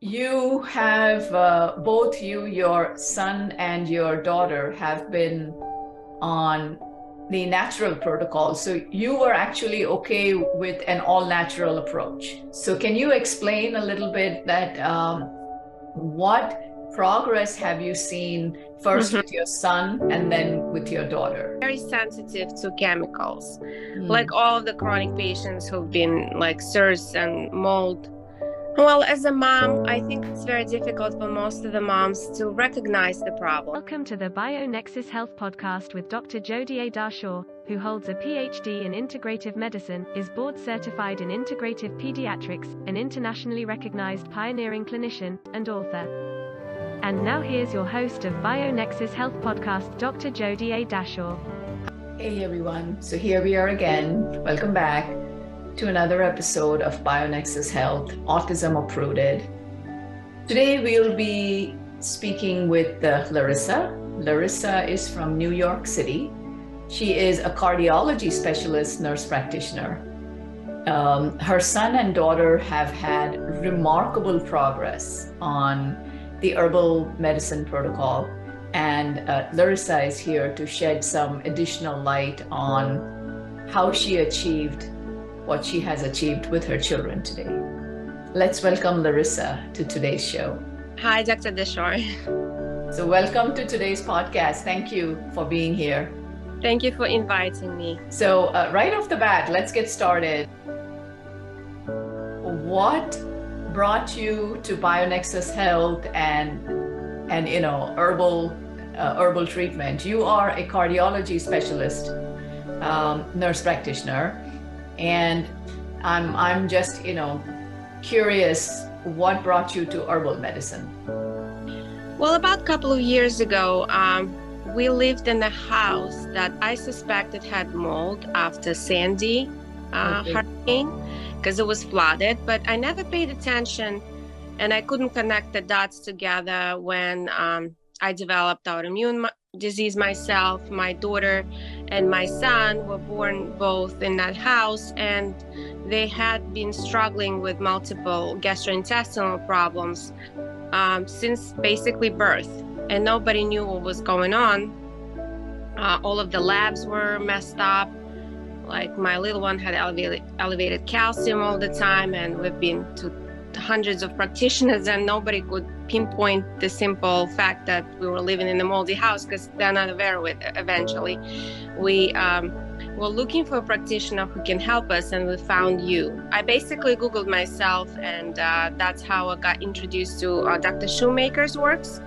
You have both you, your son and your daughter have been on the natural protocol. So you were actually okay with an all natural approach. So can you explain a little bit that what progress have you seen first with your son and then with your daughter? Very sensitive to chemicals, like all of the chronic patients who've been like SIRS and mold. Well, as a mom, I think it's very difficult for most of the moms to recognize the problem. Welcome to the BioNexus Health podcast with Dr. Jodie A. Darshaw, who holds a PhD in integrative medicine, is board certified in integrative pediatrics, an internationally recognized pioneering clinician, and author. And now here's your host of BioNexus Health podcast, Dr. Jodie A. Darshaw. Hey everyone, so here we are again. Welcome back to another episode of BioNexus Health, Autism Uprooted. Today we'll be speaking with Larissa. Larissa is from New York City. She is a cardiology specialist nurse practitioner. Her son and daughter have had remarkable progress on the herbal medicine protocol, and Larissa is here to shed some additional light on how she achieved what she has achieved with her children today. Let's welcome Larissa to today's show. Hi, Dr. Darshaw. So welcome to today's podcast. Thank you for being here. Thank you for inviting me. So right off the bat, let's get started. What brought you to BioNexus Health and herbal treatment? You are a cardiology specialist, nurse practitioner. And I'm just, curious, what brought you to herbal medicine? Well, about a couple of years ago, we lived in a house that I suspected had mold after Sandy hurricane, because it was flooded, but I never paid attention and I couldn't connect the dots together when I developed autoimmune disease myself. My daughter and my son were born both in that house, and they had been struggling with multiple gastrointestinal problems since basically birth, and nobody knew what was going on. All of the labs were messed up. Like my little one had elevated calcium all the time, and we've been to hundreds of practitioners and nobody could pinpoint the simple fact that we were living in a moldy house, because they're not aware of it. Eventually we were looking for a practitioner who can help us, and we found you. I basically Googled myself, and that's how I got introduced to Dr. Shoemaker's works.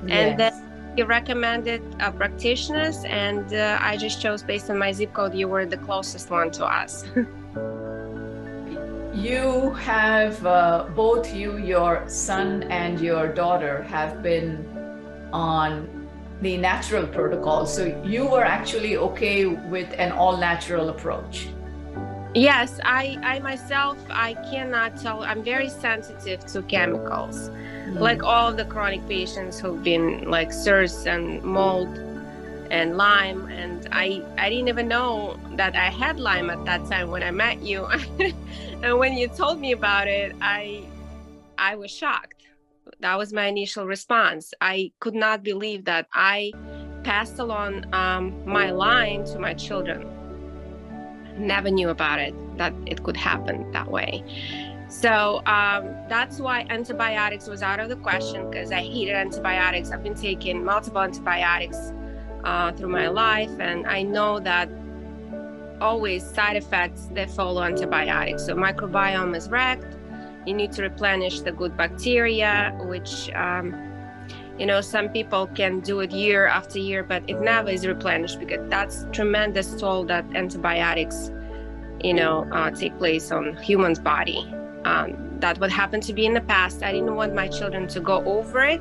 And then he recommended practitioners, and I just chose, based on my zip code, you were the closest one to us. You have both you, your son and your daughter have been on the natural protocol. So you were actually okay with an all natural approach. Yes, I myself, I cannot tell. I'm very sensitive to chemicals, like all of the chronic patients who've been like SIRS and mold and Lyme. And I didn't even know that I had Lyme at that time when I met you. And when you told me about it, I was shocked. That was my initial response. I could not believe that I passed along my Lyme to my children. Never knew about it, that it could happen that way. So that's why antibiotics was out of the question, because I hated antibiotics. I've been taking multiple antibiotics through my life, and I know that always side effects that follow antibiotics. So microbiome is wrecked. You need to replenish the good bacteria, which some people can do it year after year, but it never is replenished, because that's tremendous toll that antibiotics take place on humans' body. That what happened to me in the past. I didn't want my children to go over it,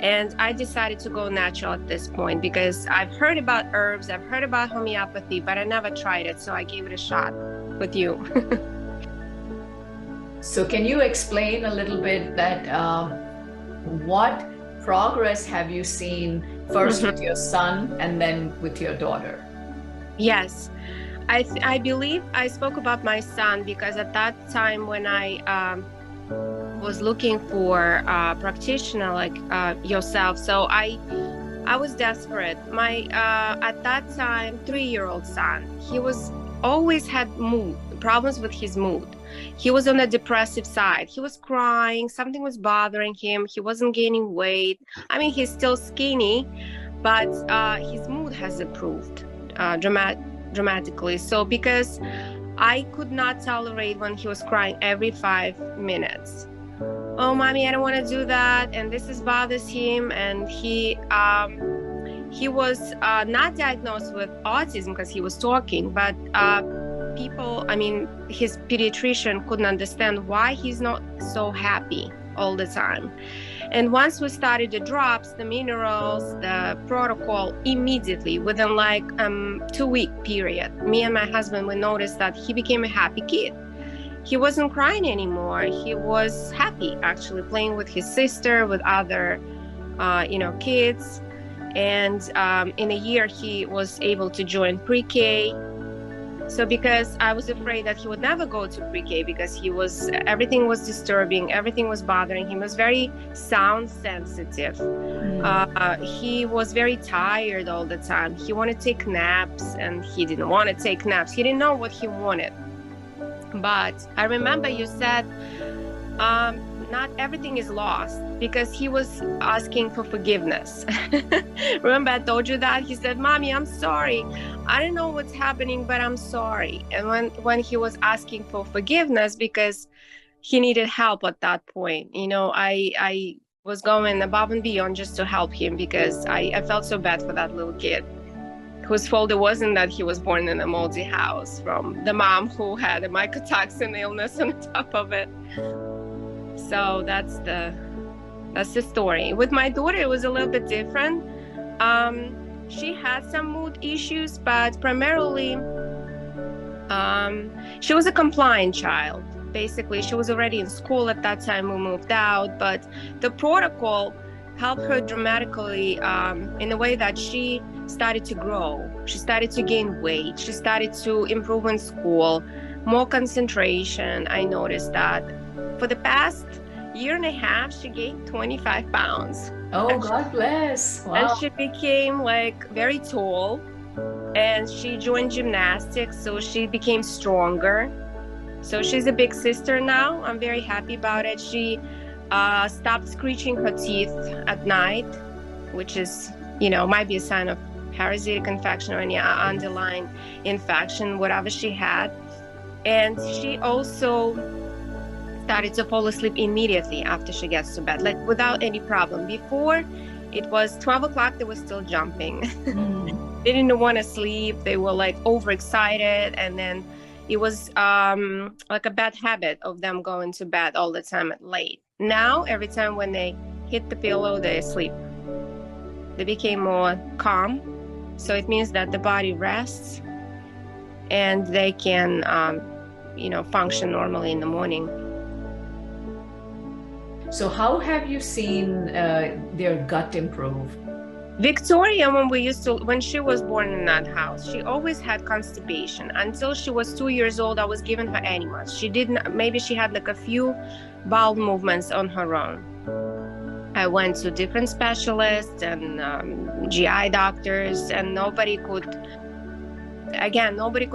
and I decided to go natural at this point, because I've heard about herbs, I've heard about homeopathy, but I never tried it, so I gave it a shot with you. So can you explain a little bit that what progress have you seen first with your son and then with your daughter? Yes, I believe I spoke about my son, because at that time when I was looking for a practitioner like yourself. So I was desperate. My at that time 3-year-old son, he was always had problems with his mood. He was on the depressive side. He was crying. Something was bothering him. He wasn't gaining weight. I mean, he's still skinny, but his mood has improved dramatically. So because I could not tolerate when he was crying every 5 minutes. Oh, mommy, I don't want to do that, and this bothers him. And he was not diagnosed with autism because he was talking, but his pediatrician couldn't understand why he's not so happy all the time. And once we started the drops, the minerals, the protocol, immediately within like 2-week period, me and my husband, we noticed that he became a happy kid. He wasn't crying anymore. He was happy, actually, playing with his sister, with other kids. And in a year, he was able to join pre-K. So because I was afraid that he would never go to pre-K because everything was disturbing, everything was bothering him. He was very sound sensitive. He was very tired all the time. He wanted to take naps, and he didn't want to take naps. He didn't know what he wanted. But I remember you said, not everything is lost, because he was asking for forgiveness. Remember I told you that? He said, Mommy, I'm sorry. I don't know what's happening, but I'm sorry. And when he was asking for forgiveness, because he needed help at that point, I was going above and beyond just to help him, because I felt so bad for that little kid whose fault it wasn't that he was born in a moldy house from the mom who had a mycotoxin illness on top of it. So that's the story. With my daughter, it was a little bit different. She had some mood issues, but primarily she was a compliant child. Basically, she was already in school at that time. We moved out, but the protocol helped her dramatically in a way that she started to grow. She started to gain weight. She started to improve in school, more concentration. I noticed that. For the past year and a half, she gained 25 pounds. Oh, God bless. Wow. And she became very tall, and she joined gymnastics, so she became stronger. So she's a big sister now. I'm very happy about it. She stopped screeching her teeth at night, which is, might be a sign of parasitic infection or any underlying infection, whatever she had. And she also started to fall asleep immediately after she gets to bed, without any problem. Before, it was 12 o'clock, they were still jumping. They didn't want to sleep. They were overexcited. And then it was a bad habit of them going to bed all the time at late. Now, every time when they hit the pillow, they sleep. They became more calm. So it means that the body rests and they can, function normally in the morning. So how have you seen their gut improve? Victoria, when she was born in that house, she always had constipation. Until she was 2 years old, I was giving her enemas. Maybe she had a few bowel movements on her own. I went to different specialists and GI doctors, and nobody could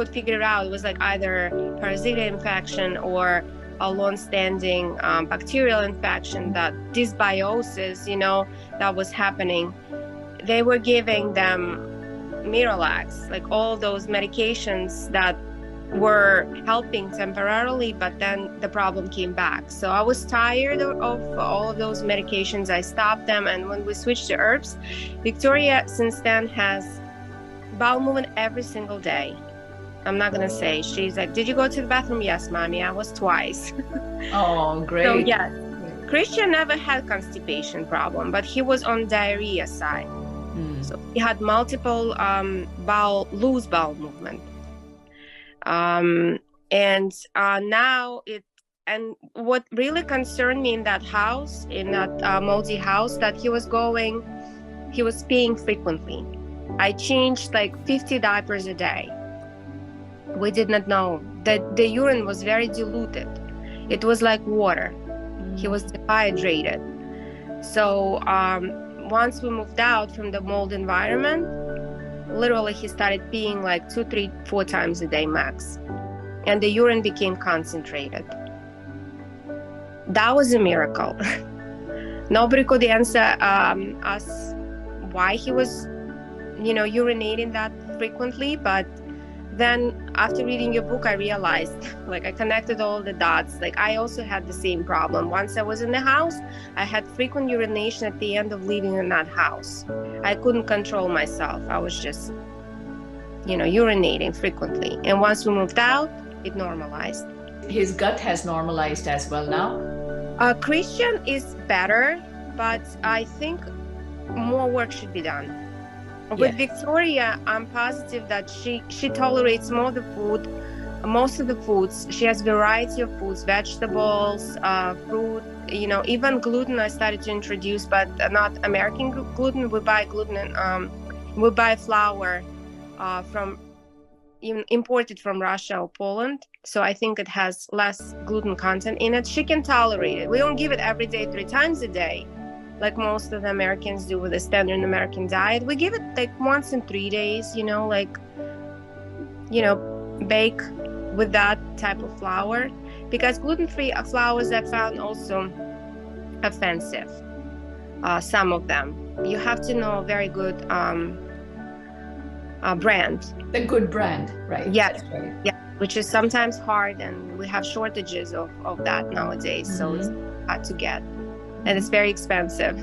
figure it out. It was either parasitic infection or a long-standing bacterial infection, that dysbiosis, that was happening. They were giving them Miralax, all those medications that were helping temporarily, but then the problem came back. So I was tired of all of those medications. I stopped them, and when we switched to herbs, Victoria since then has bowel movement every single day. I'm not gonna say. She's like, did you go to the bathroom? Yes, Mommy, I was twice. Oh, great. So yes, Christian never had constipation problem, but he was on diarrhea side. So he had multiple loose bowel movement. And what really concerned me in that house, in that moldy house that he was peeing frequently. I changed 50 diapers a day. We did not know that the urine was very diluted. It was like water. He was dehydrated. So once we moved out from the mold environment, literally he started peeing like 2, 3, 4 times a day max. And the urine became concentrated. That was a miracle. Nobody could answer us why he was, urinating that frequently. But then after reading your book, I realized, like, I connected all the dots. Like, I also had the same problem. Once I was in the house, I had frequent urination at the end of leaving in that house. I couldn't control myself. I was just, urinating frequently. And once we moved out, it normalized. His gut has normalized as well now? Christian is better, but I think more work should be done. With Victoria, I'm positive that she tolerates most of the foods. She has variety of foods, vegetables, fruit, even gluten I started to introduce, but not American gluten. We buy gluten, we buy flour imported from Russia or Poland. So I think it has less gluten content in it. She can tolerate it. We don't give it every day, 3 times a day, like most of the Americans do with a standard American diet. We give it like once in 3 days, bake with that type of flour, because gluten-free flours I found also offensive. Some of them. You have to know a very good brand. The good brand, right? Yes. Right. Yeah, which is sometimes hard, and we have shortages of that nowadays. So it's hard to get. And it's very expensive.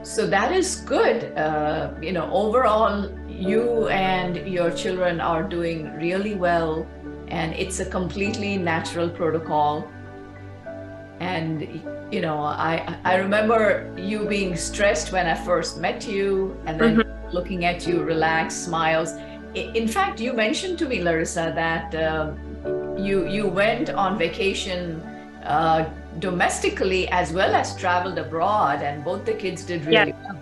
So that is good. Overall, you and your children are doing really well, and it's a completely natural protocol. And, I remember you being stressed when I first met you, and then looking at you, relaxed, smiles. In fact, you mentioned to me, Larissa, that you went on vacation domestically as well as traveled abroad, and both the kids did really well.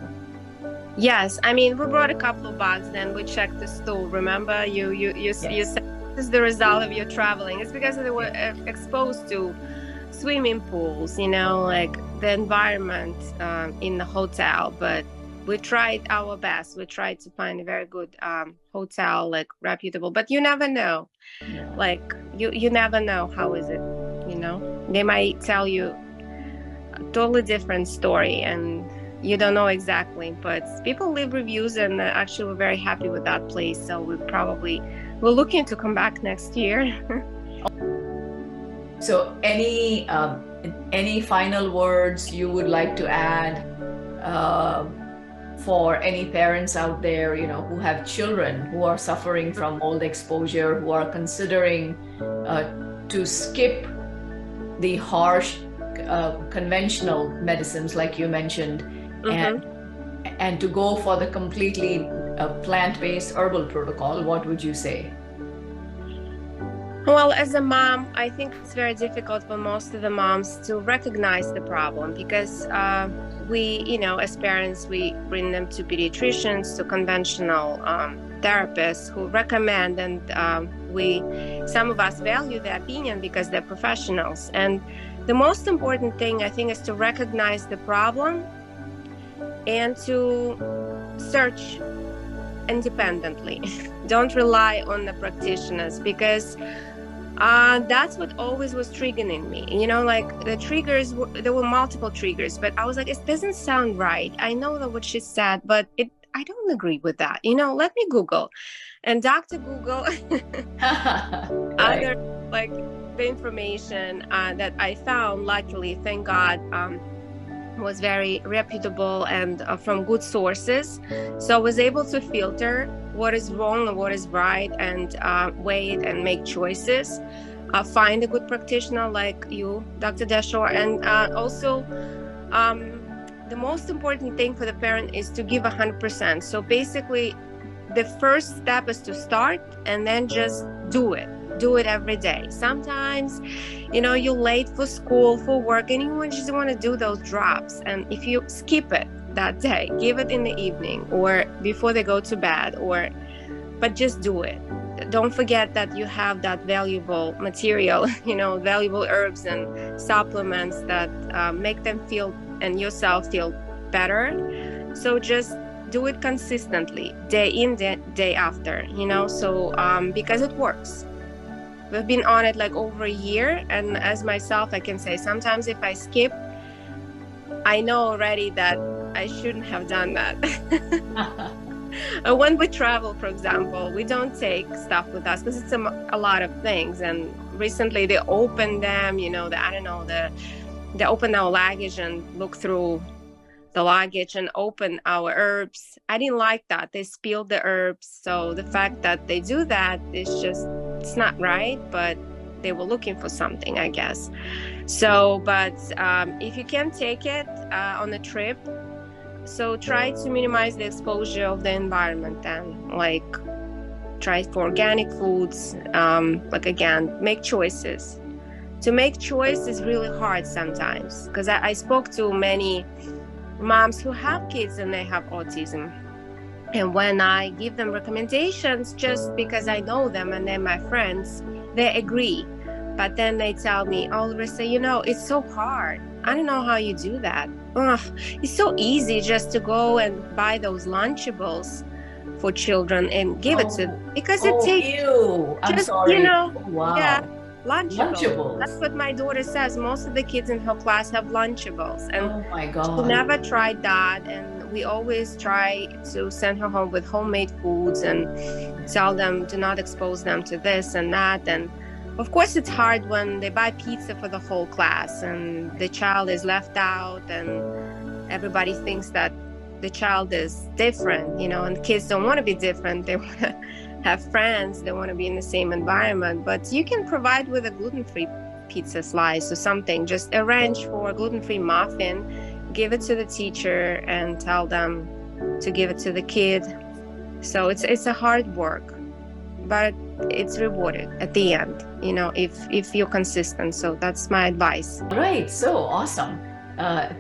Yes, I mean, we brought a couple of bugs, then we checked the stool. Remember, you said this is the result of your traveling. It's because they were exposed to swimming pools, like the environment in the hotel. But we tried our best. We tried to find a very good hotel, like reputable. But you never know. Like you never know how is it. They might tell you a totally different story, and you don't know exactly. But people leave reviews, and actually we're very happy with that place. So we're looking to come back next year. So any final words you would like to add for any parents out there, who have children who are suffering from mold exposure, who are considering to skip the harsh conventional medicines like you mentioned, and to go for the completely plant-based herbal protocol? What would you say? Well, as a mom, I think it's very difficult for most of the moms to recognize the problem, because we, as parents, we bring them to pediatricians, to conventional therapists who recommend, and some of us value their opinion because they're professionals. And the most important thing, I think, is to recognize the problem and to search independently. Don't rely on the practitioners, because that's what always was triggering me. Like the triggers, there were multiple triggers, but I was like, it doesn't sound right. I know that what she said, but I don't agree with that. Let me Google. And Dr. Google, other like the information that I found, luckily, thank God, was very reputable and from good sources. So I was able to filter what is wrong and what is right, and weigh it and make choices. Find a good practitioner like you, Dr. Dashore. And also, the most important thing for the parent is to give 100%. So basically, the first step is to start, and then just do it. Do it every day. Sometimes, you're late for school, for work, and you just want to do those drops. And if you skip it that day, give it in the evening or before they go to bed, but just do it. don't forget that you have that valuable material, valuable herbs and supplements that make them feel and yourself feel better. So just do it consistently, day in, day after, so because it works. We've been on it like over a year, and as myself, I can say sometimes if I skip, I know already that I shouldn't have done that. When we travel, for example, we don't take stuff with us because it's a lot of things. And recently they opened them, they opened our luggage and look through the luggage and open our herbs. I didn't like that. They spilled the herbs. So the fact that they do that is just, it's not right, but they were looking for something, I guess. So, but if you can take it on a trip, so try to minimize the exposure of the environment then, like try for organic foods, again, make choices. To make choice is really hard sometimes, because I spoke to many moms who have kids and they have autism. And when I give them recommendations, just because I know them and they're my friends, they agree. But then they tell me, oh, Larissa, it's so hard. I don't know how you do that. It's so easy just to go and buy those Lunchables for children and give it to them. Because it takes, I'm sorry. Wow. Yeah, Lunchables. That's what my daughter says. Most of the kids in her class have Lunchables. And oh my God. She never tried that. And we always try to send her home with homemade foods and tell them to not expose them to this and that. And of course, it's hard when they buy pizza for the whole class and the child is left out and everybody thinks that the child is different, and kids don't want to be different. They want to have friends. They want to be in the same environment. But you can provide with a gluten-free pizza slice or something. Just arrange for a gluten-free muffin, give it to the teacher and tell them to give it to the kid. So it's a hard work, but it's rewarded at the end, if you're consistent. So that's my advice. Right. So awesome.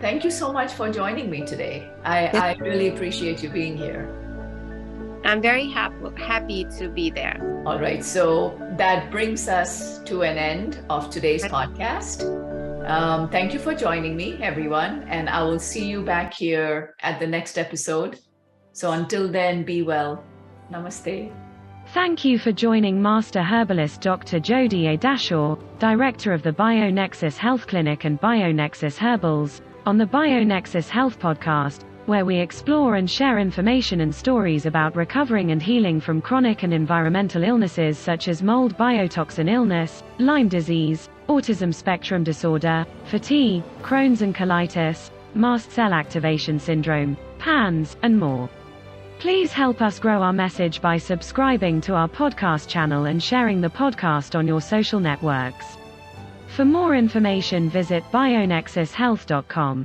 Thank you so much for joining me today. I really appreciate you being here. I'm very happy to be there. All right. So that brings us to an end of today's podcast. Thank you for joining me, everyone. And I will see you back here at the next episode. So until then, be well. Namaste. Thank you for joining Master Herbalist Dr. Jody A. Dashaw, Director of the BioNexus Health Clinic and BioNexus Herbals, on the BioNexus Health Podcast, where we explore and share information and stories about recovering and healing from chronic and environmental illnesses such as mold biotoxin illness, Lyme disease, autism spectrum disorder, fatigue, Crohn's and colitis, mast cell activation syndrome, PANS, and more. Please help us grow our message by subscribing to our podcast channel and sharing the podcast on your social networks. For more information, visit bionexushealth.com.